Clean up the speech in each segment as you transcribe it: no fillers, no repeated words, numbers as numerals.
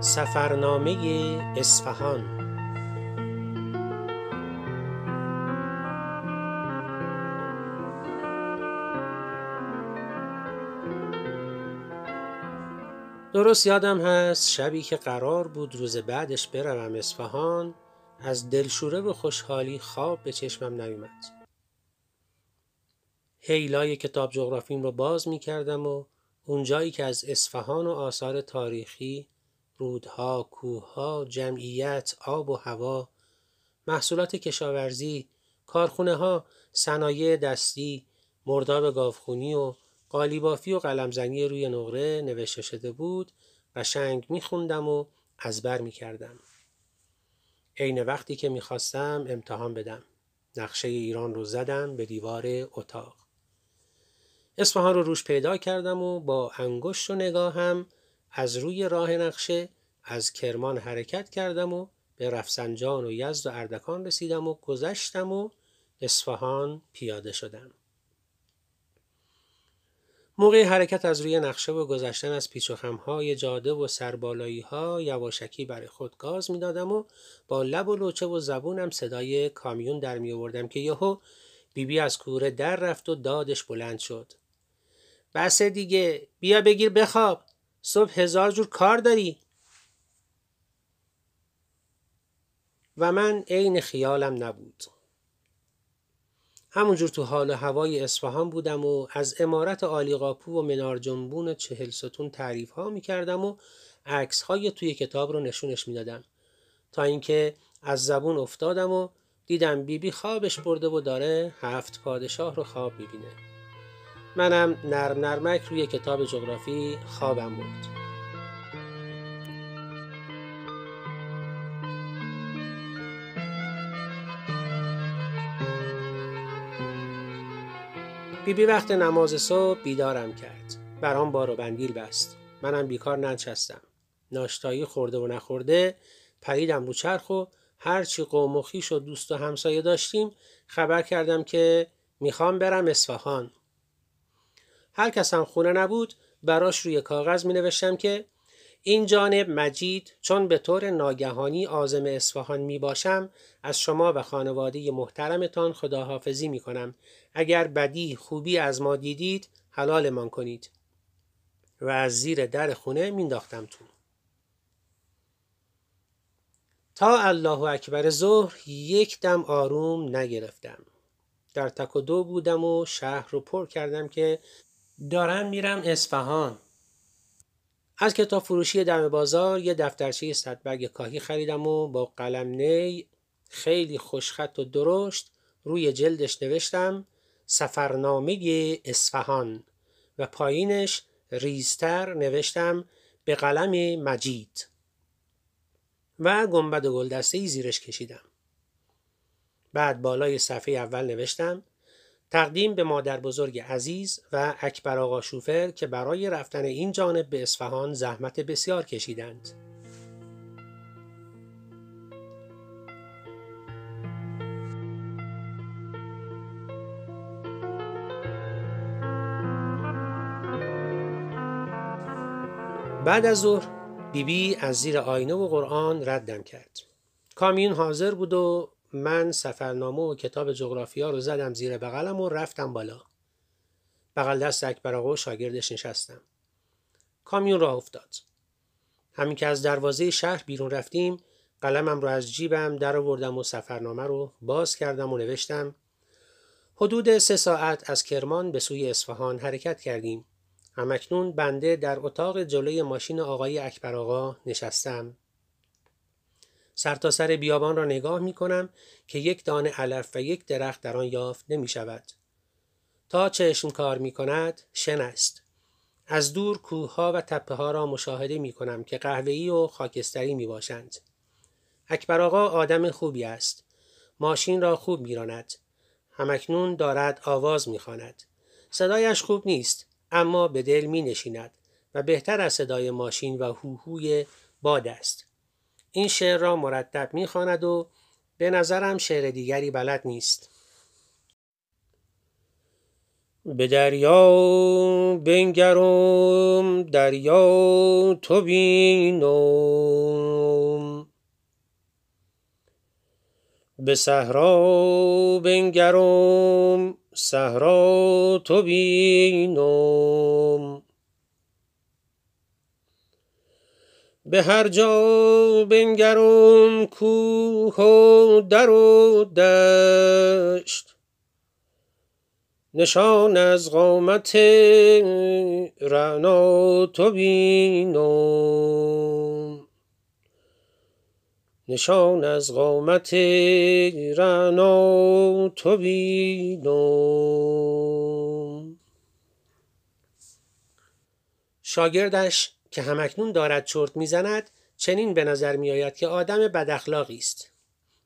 سفرنامه اصفهان. درست یادم هست شبی که قرار بود روز بعدش بروم اصفهان، از دلشوره و خوشحالی خواب به چشمم نیومد. هیلای کتاب جغرافیم رو باز می کردم و اونجایی که از اصفهان و آثار تاریخی، رودها، کوهها، جمعیت، آب و هوا، محصولات کشاورزی، کارخونه ها، صنایع دستی، مرداب گاوخونی و قالیبافی و قلمزنی روی نقره نوشته شده بود، قشنگ میخوندم و ازبر میکردم. عین وقتی که میخواستم امتحان بدم. نقشه ایران رو زدم به دیوار اتاق. اصفهان رو روش پیدا کردم و با انگشت و نگاهم از روی راه نقشه از کرمان حرکت کردم و به رفسنجان و یزد و اردکان رسیدم و گذشتم و اصفهان پیاده شدم. موقع حرکت از روی نقشه و گذشتن از پیچ و خم‌های جاده و سربالایی‌ها یواشکی برای خود گاز می‌دادم و با لب و لوچه و زبونم صدای کامیون در می‌آوردم که یهو بیبی از کوره در رفت و دادش بلند شد. بسه دیگه، بیا بگیر بخواب، صبح 1000 جور کار داری. و من عین خیالم نبود. همونجور تو حال و هوای اصفهان بودم و از عمارت عالیقاپو و منار جنبون 40 ستون تعریف ها می کردم و عکس های توی کتاب رو نشونش می دادم، تا اینکه از زبون افتادم و دیدم بیبی خوابش برده و داره 7 پادشاه رو خواب می بینه. منم نرم نرمک روی کتاب جغرافی خوابم برد. بیبی وقت نماز صبح بیدارم کرد. برام بار و بندیل بست. منم بیکار ننشستم. ناشتایی خورده و نخورده پریدم رو چرخ و هرچی قوم و خویش و دوست و همسایه داشتیم خبر کردم که میخوام برم اصفهان. هر کس هم خونه نبود براش روی کاغذ می نوشتم که این جانب مجید، چون به طور ناگهانی عازم اصفهان می باشم، از شما و خانواده محترمتان خداحافظی می کنم. اگر بدی خوبی از ما دیدید حلالمان کنید. و از زیر در خونه مینداختم تو. تا الله اکبر ظهر یک دم آروم نگرفتم. در تک و دو بودم و شهر رو پر کردم که دارم میرم اصفهان. از کتاب فروشی دم بازار یه دفترچه 100 برگ کاهی خریدم و با قلم نی خیلی خوشخط و درشت روی جلدش نوشتم سفرنامه اصفهان و پایینش ریزتر نوشتم به قلم مجید و گنبد و گلدسته‌ای زیرش کشیدم. بعد بالای صفحه اول نوشتم تقدیم به مادر بزرگ عزیز و اکبر آقا شوفر که برای رفتن این جانب به اصفهان زحمت بسیار کشیدند. بعد از ظهر بیبی از زیر آینه و قرآن ردم کرد. کامیون حاضر بود و من سفرنامه و کتاب جغرافیا رو زدم زیر بغلم و رفتم بالا. بغل دست اکبر آقا و شاگردش نشستم. کامیون راه افتاد. همین که از دروازه شهر بیرون رفتیم قلمم رو از جیبم در آوردم و سفرنامه رو باز کردم و نوشتم حدود 3 ساعت از کرمان به سوی اصفهان حرکت کردیم. همکنون بنده در اتاق جلوی ماشین آقای اکبر آقا نشستم. سرتاسر بیابان را نگاه می کنم که یک دانه علف و یک درخت در آن یافت نمی شود. تا چشم کار می کند شن است. از دور کوهها و تپه ها را مشاهده می کنم که قهوه‌ای و خاکستری می باشند. اکبر آقا آدم خوبی است. ماشین را خوب می راند. همکنون دارد آواز می خواند. صدایش خوب نیست اما به دل می نشیند و بهتر از صدای ماشین و هوهوی باد است. این شعر را مرتب می خواند و به نظرم شعر دیگری بلد نیست. به دریا بنگرم دریا تو بینم، به صحرا بنگرم صحرا تو بینم، به هر جا بنگرم کوه و در و دشت، نشان از قامت رعنا تو بینم، نشان از قامت رعنا تو بینم. شاگردش که همکنون دارد چرت میزند چنین به نظر می آید که آدم بد اخلاقی است.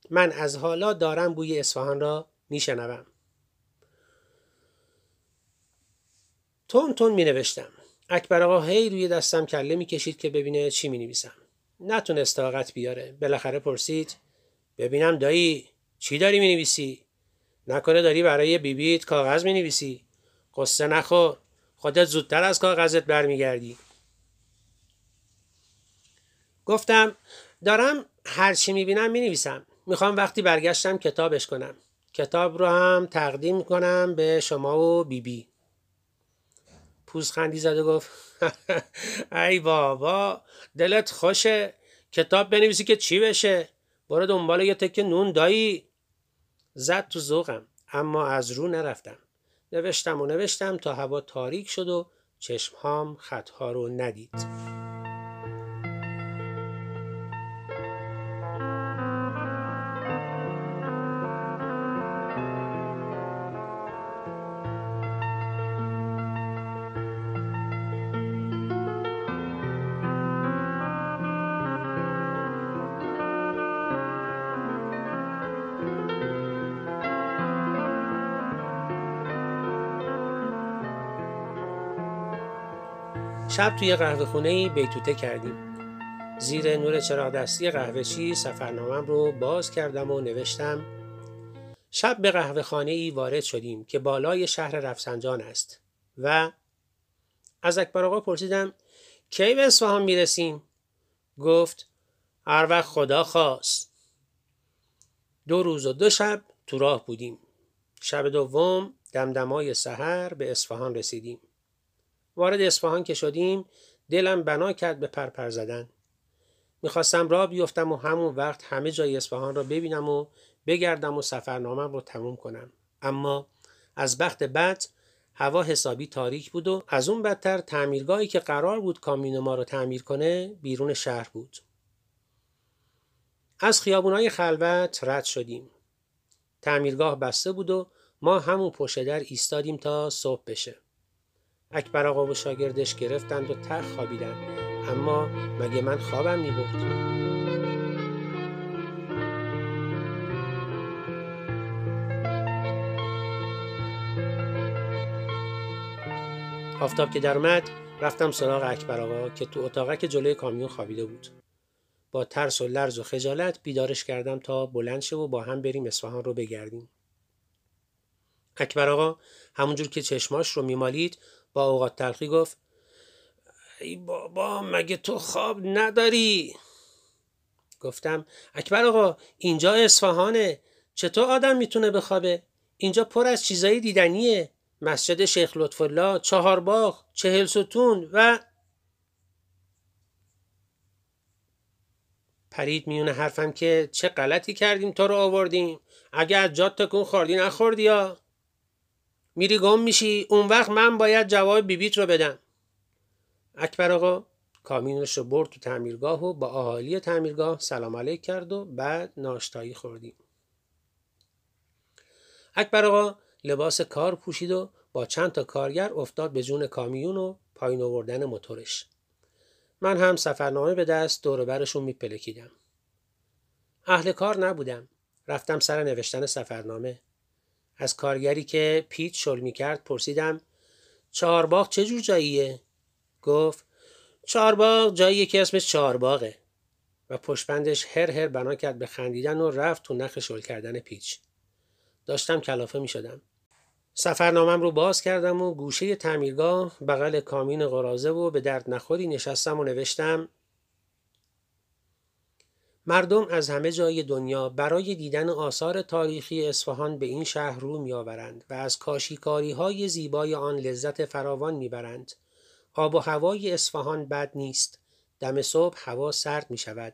من از حالا دارم بوی اصفهان را میشنوم. تون تون می نوشتم. اکبر آقا هی روی دستم کله می کشید که ببینه چی می نویسم. نتونست طاقت بیاره. بالاخره پرسید ببینم دایی چی داری می نویسی؟ نکنه داری برای بیبیت کاغذ می نویسی؟ قصه نخور. خودت زودتر از کاغذت برمیگردی. گفتم دارم هر چی می بینم می نویسم. میخوام وقتی برگشتم کتابش کنم. کتاب رو هم تقدیم کنم به شما و بیبی. پوزخندی زد و گفت ای بابا دلت خوشه، کتاب بنویسی که چی بشه؟ برو دنبال یه تکه نون دایی. زد تو ذوقم اما از رو نرفتم. نوشتم تا هوا تاریک شد و چشمهام خطها رو ندید. شب توی قهوه خونه‌ای بیتوته کردیم. زیر نور چراغ دستی قهوه‌چی سفرنامه‌ام رو باز کردم و نوشتم شب به قهوه خانه‌ای وارد شدیم که بالای شهر رفسنجان است و از اکبر آقا پرسیدم کی به اصفهان میرسیم؟ گفت هر وقت خدا خواست. 2 روز و 2 شب تو راه بودیم. شب دوم دمدمای سحر به اصفهان رسیدیم. وارد اصفهان که شدیم دلم بنا کرد به پرپر زدن. میخواستم راه بیفتم و همون وقت همه جای اصفهان را ببینم و بگردم و سفرنامه‌ام رو تموم کنم. اما از بخت بد هوا حسابی تاریک بود و از اون بدتر تعمیرگاهی که قرار بود کامیون ما رو تعمیر کنه بیرون شهر بود. از خیابونای خلوت رد شدیم. تعمیرگاه بسته بود و ما همون پشت در ایستادیم تا صبح بشه. اکبر آقا و شاگردش گرفتند و تخت خوابیدن. اما مگه من خوابم می‌برد؟ آفتاب که در اومد رفتم سراغ اکبر آقا که تو اتاقک جلوی کامیون خوابیده بود. با ترس و لرز و خجالت بیدارش کردم تا بلند شه و با هم بریم اصفهان رو بگردیم. اکبر آقا همونجور که چشماش رو میمالید با اوقات تلخی گفت ای بابا مگه تو خواب نداری؟ گفتم اکبر آقا اینجا اصفهانه، چطور آدم میتونه بخوابه؟ اینجا پر از چیزایی دیدنیه. مسجد شیخ لطفالله، 4 باغ، 40 ستون و پرید میونه حرفم که چه غلطی کردیم تو رو آوردیم. اگه از جات تکون خوردی نخوردی یا میری گم میشی، اون وقت من باید جواب بیبیت رو بدم. اکبر آقا کامیونش رو برد تو تعمیرگاه و با اهالی تعمیرگاه سلام علیک کرد و بعد ناشتایی خوردیم. اکبر آقا لباس کار پوشید و با چند تا کارگر افتاد به جون کامیون و پایین آوردن موتورش. من هم سفرنامه به دست دور و برشون میپلکیدم. اهل کار نبودم. رفتم سر نوشتن سفرنامه. از کارگری که پیچ شل میکرد پرسیدم 4 باغ چه جور جاییه؟ گفت 4 باغ جاییه که اسمش 4 باغه. و پشتبندش هر بنا کرد به خندیدن و رفت تو نخ شل کردن پیچ. داشتم کلافه می شدم. سفرنامم رو باز کردم و گوشه تعمیرگاه بغل کامین قراضه و به درد نخوری نشستم و نوشتم: مردم از همه جای دنیا برای دیدن آثار تاریخی اصفهان به این شهر رو می‌آورند و از کاشیکاری‌های زیبای آن لذت فراوان می‌برند. آب و هوای اصفهان بد نیست. دم صبح هوا سرد می‌شود،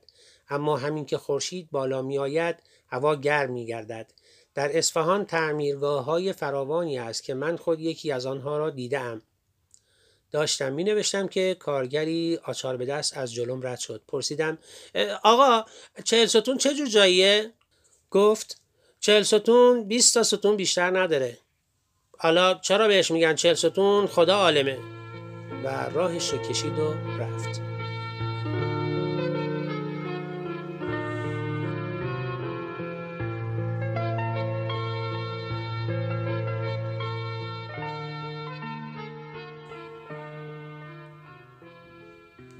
اما همین که خورشید بالا می‌آید هوا گرم می‌گردد. در اصفهان تعمیرگاه‌های فراوانی است که من خود یکی از آنها را دیده‌ام. داشتم می نوشتم که کارگری آچار به دست از جلوم رد شد. پرسیدم: آقا 40 ستون چه جور جاییه؟ گفت: 40 ستون 20 تا ستون بیشتر نداره. حالا چرا بهش میگن 40 ستون؟ خدا عالمه. و راهش رو کشید و رفت.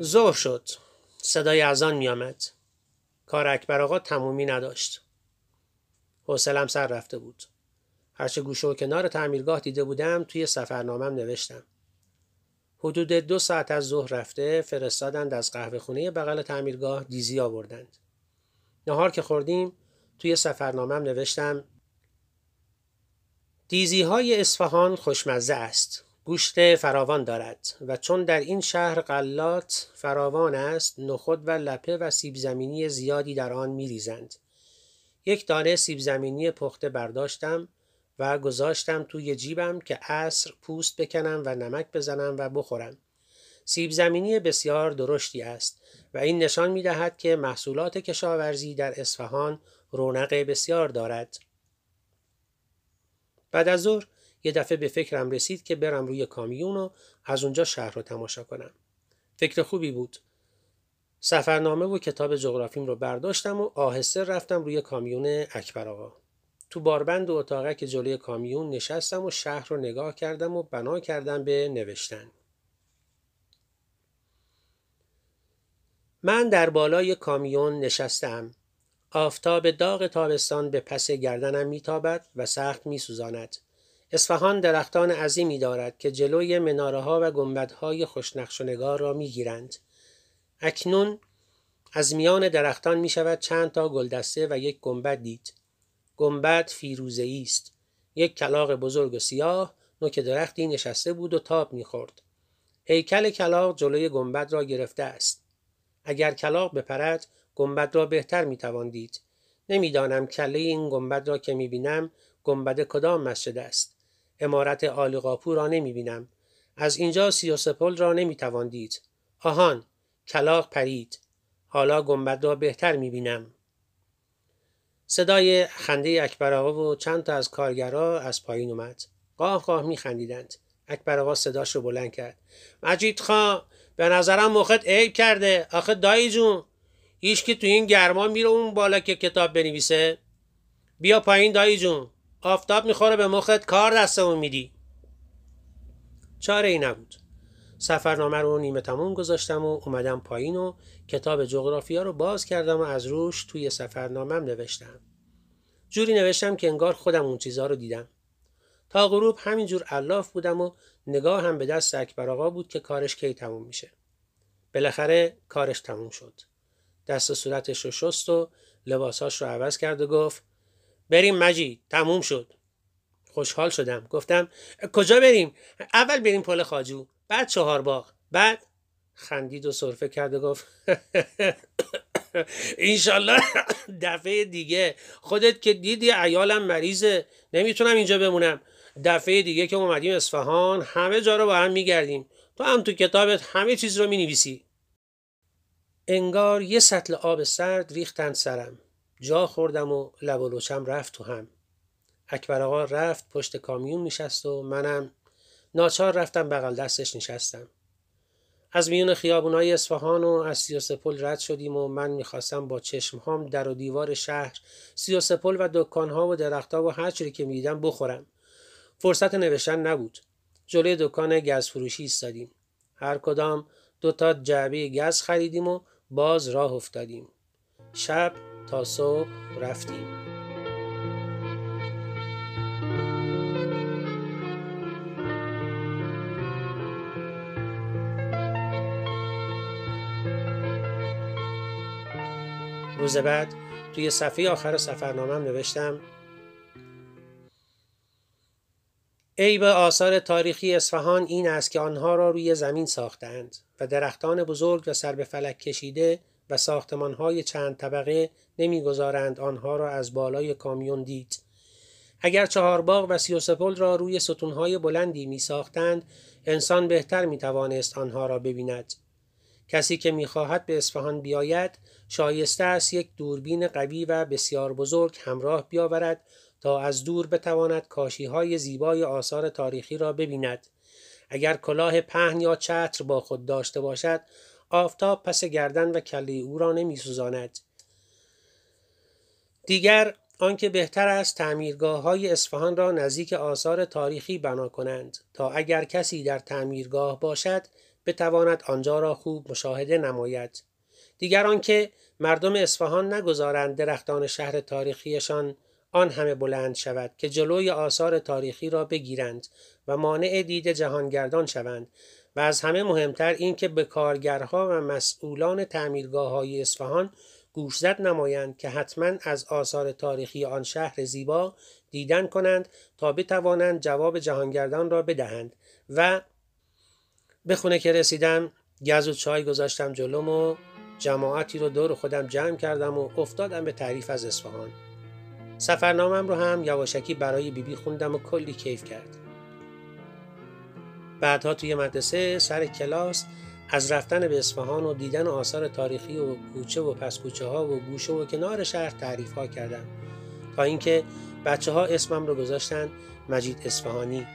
ظهر شد. صدای اذان می آمد. کار اکبر آقا تمومی نداشت. حوصله‌ام سر رفته بود. هرچه گوشه و کنار تعمیرگاه دیده بودم توی سفرنامه‌ام نوشتم. حدود 2 ساعت از ظهر رفته فرستادند از قهوه خونه بغل تعمیرگاه دیزی آوردند. نهار که خوردیم توی سفرنامه‌ام نوشتم: دیزی های اصفهان خوشمزه است. گوشت فراوان دارد و چون در این شهر غلات فراوان است، نخود و لپه و سیب زمینی زیادی در آن می‌ریزند. 1 دانه سیب زمینی پخته برداشتم و گذاشتم توی جیبم که عصر پوست بکنم و نمک بزنم و بخورم. سیب زمینی بسیار درشتی است و این نشان می‌دهد که محصولات کشاورزی در اصفهان رونق بسیار دارد. بعد از ظهر یه دفعه به فکرم رسید که برم روی کامیون و از اونجا شهر رو تماشا کنم. فکر خوبی بود. سفرنامه و کتاب جغرافیم رو برداشتم و آهسته رفتم روی کامیون اکبر آقا. تو باربند و اتاقک که جلوی کامیون نشستم و شهر رو نگاه کردم و بنا کردم به نوشتن. من در بالای کامیون نشستم. آفتاب داغ تابستان به پس گردنم میتابد و سخت میسوزاند. اصفهان درختان عظیمی دارد که جلوی مناره‌ها و گنبدهای خوشنقش و نگار را میگیرند. اکنون از میان درختان میشود چند تا گلدسته و 1 گنبد دید. گنبد فیروزه‌ای است. 1 کلاغ بزرگ و سیاه نوک درختی نشسته بود و تاب میخورد. هیکل کلاغ جلوی گنبد را گرفته است. اگر کلاغ بپرد گنبد را بهتر میتوان دید. نمیدانم کله این گنبد را که میبینم گنبد کدام مسجد است. عمارت عالی قاپو را نمیبینم. از اینجا 33 پل را نمیتوان دید. آهان، کلاغ پرید. حالا گنبد را بهتر میبینم. صدای خنده اکبر آقا و چند تا از کارگرها از پایین اومد. قاه قاه میخندیدند. اکبر آقا صداش رو بلند کرد: مجید خان، به نظرم مخت عیب کرده. آخه دایی جون، هیچ کی تو این گرما میره اون بالا که کتاب بنویسه؟ بیا پایین دایی جون، آفتاب میخوره به مخت، کار دستمون میدی. چاره ای نبود. سفرنامه رو نیمه تموم گذاشتم و اومدم پایین و کتاب جغرافیا رو باز کردم و از روش توی سفرنامه‌ام نوشتم. جوری نوشتم که انگار خودم اون چیزا رو دیدم. تا غروب همینجور الاف بودم و نگاه هم به دست اکبر آقا بود که کارش کی تموم میشه. بالاخره کارش تموم شد. دست و صورتش رو شست و لباساش رو عوض کرد و گفت: بریم مجید، تموم شد. خوشحال شدم. گفتم: کجا بریم؟ اول بریم پل خواجو، بعد 4 باغ، بعد خندید و سرفه کرد و گفت: انشالله دفعه دیگه. خودت که دیدی عیالم مریضه، نمیتونم اینجا بمونم. دفعه دیگه که اومدیم اصفهان همه جا رو با هم میگردیم. تو هم تو کتابت همه چیز رو مینویسی. انگار یه سطل آب سرد ریختن سرم. جا خوردم و لب و لوچم رفت تو هم. اکبر آقا رفت پشت کامیون نشست و منم ناچار رفتم بغل دستش نشستم. از میون خیابونای اصفهان و از 33 پل رد شدیم و من میخواستم با چشمهام در و دیوار شهر، 33 پل و دکانها و درختها و هر چیزی که میدیدم بخورم. فرصت نوشتن نبود. جلوی دکان گز فروشی ایستادیم. هر کدام 2 تا جعبه گز خریدیم و باز راه افتادیم. شب تا صبح رفتیم. روز بعد توی صفحه آخر سفرنامه‌ام نوشتم: عیب آثار تاریخی اصفهان این است که آنها را روی زمین ساختند و درختان بزرگ و سر به فلک کشیده و ساختمان‌های چند طبقه نمی‌گذارند آنها را از بالای کامیون دید. اگر چهارباغ و 33 پل را روی ستون‌های بلندی می‌ساختند، انسان بهتر می‌توانست آنها را ببیند. کسی که می‌خواهد به اصفهان بیاید، شایسته است یک دوربین قوی و بسیار بزرگ همراه بیاورد تا از دور بتواند کاشی‌های زیبای آثار تاریخی را ببیند. اگر کلاه پهن یا چتر با خود داشته باشد، آفتاب پس گردن و کله او را نمی‌سوزاند. دیگر آنکه بهتر است تعمیرگاه‌های اصفهان را نزدیک آثار تاریخی بنا کنند تا اگر کسی در تعمیرگاه باشد بتواند آنجا را خوب مشاهده نماید. دیگر آنکه مردم اصفهان نگذارند درختان شهر تاریخیشان آن همه بلند شود که جلوی آثار تاریخی را بگیرند و مانع دید جهانگردان شوند، و از همه مهمتر این که به کارگرها و مسئولان تعمیرگاه‌های اصفهان گوشزد نمایند که حتما از آثار تاریخی آن شهر زیبا دیدن کنند تا بتوانند جواب جهانگردان را بدهند. و به خونه که رسیدم گز و چای گذاشتم جلوم و جماعتی رو دور خودم جمع کردم و افتادم به تعریف از اصفهان. سفرنامه‌ام رو هم یواشکی برای بیبی خوندم و کلی کیف کرد. بعدها توی مدرسه سر کلاس از رفتن به اصفهان و دیدن آثار تاریخی و کوچه و پس کوچه ها و گوشه و کنار شهر تعریف ها کردم تا اینکه بچه ها اسمم رو گذاشتن مجید اصفهانی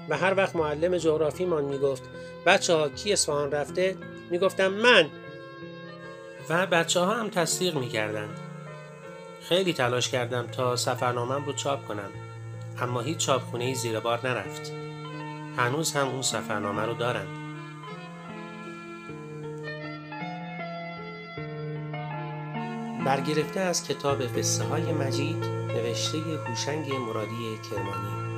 و هر وقت معلم جغرافی من میگفت بچه ها کی اصفهان رفته؟ میگفتم من، و بچه ها هم تصدیق میکردن. خیلی تلاش کردم تا سفرنامه‌ام رو چاپ کنم، اما هیچ چاپخونه‌ای زیر بار نرفت. هنوز هم اون سفرنامه رو دارم. برگرفته از کتاب قصه های مجید نوشته هوشنگ مرادی کرمانی.